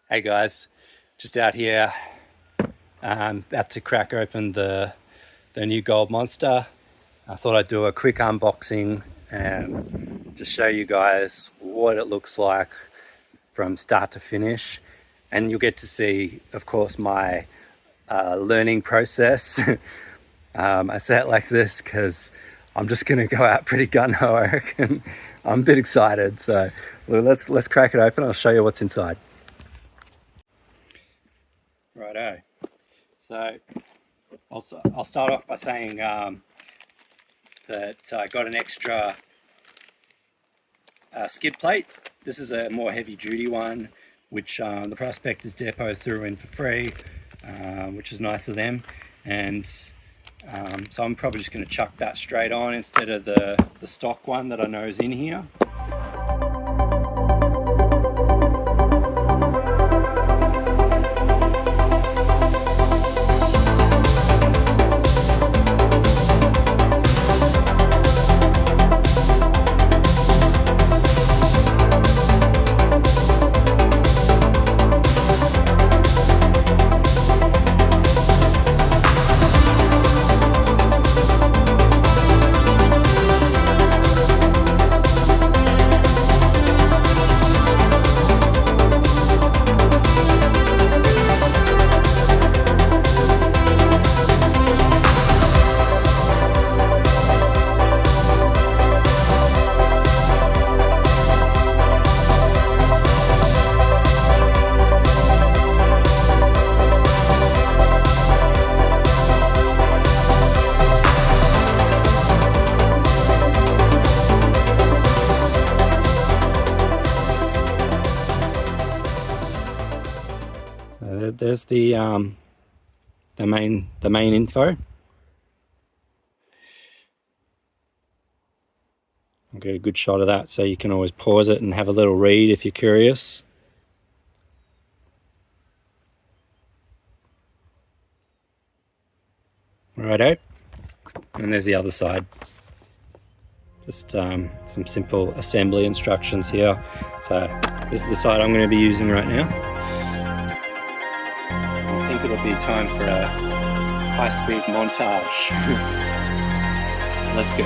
Hey guys, just out here, about to crack open the new Gold Monster. I thought I'd do a quick unboxing and just show you guys what it looks like from start to finish. And you'll get to see, of course, my learning process. I say it like this because I'm just going to go out pretty gun-ho, I reckon. I'm a bit excited, so let's crack it open. I'll show you what's inside. Righto. So I'll start off by saying that I got an extra skid plate. This is a more heavy duty one, which the Prospectors Depot threw in for free, which is nice of them. And so I'm probably just going to chuck that straight on instead of the stock one that I know is in here. So there's the main info. I'll get a good shot of that so you can always pause it and have a little read if you're curious. Righto. And there's the other side. Just some simple assembly instructions here. So this is the side I'm going to be using right now. I think it'll be time for a high-speed montage. Let's go.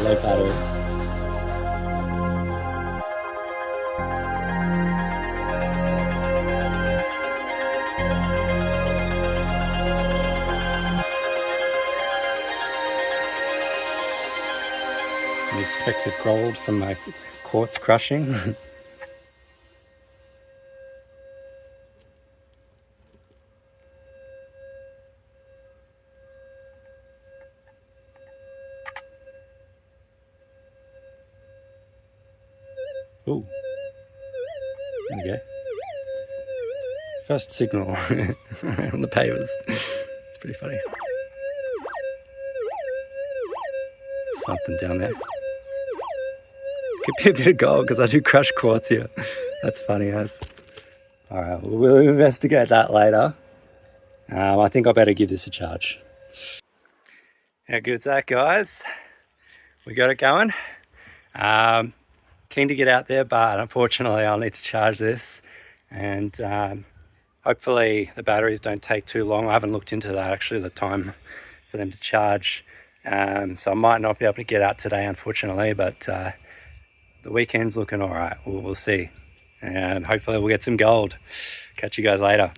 Low battery. These specks of gold from my quartz crushing. Ooh, there we go. First signal on the pavers. It's pretty funny. Something down there. Could be a bit of gold because I do crush quartz here. That's funny as. All right, we'll investigate that later. I think I better give this a charge. How good's that, guys? We got it going. Keen to get out there, but unfortunately I'll need to charge this, and hopefully the batteries don't take too long. I haven't looked into that actually, the time for them to charge, so I might not be able to get out today unfortunately, but the weekend's looking all right. We'll see, and hopefully we'll get some gold. Catch you guys later.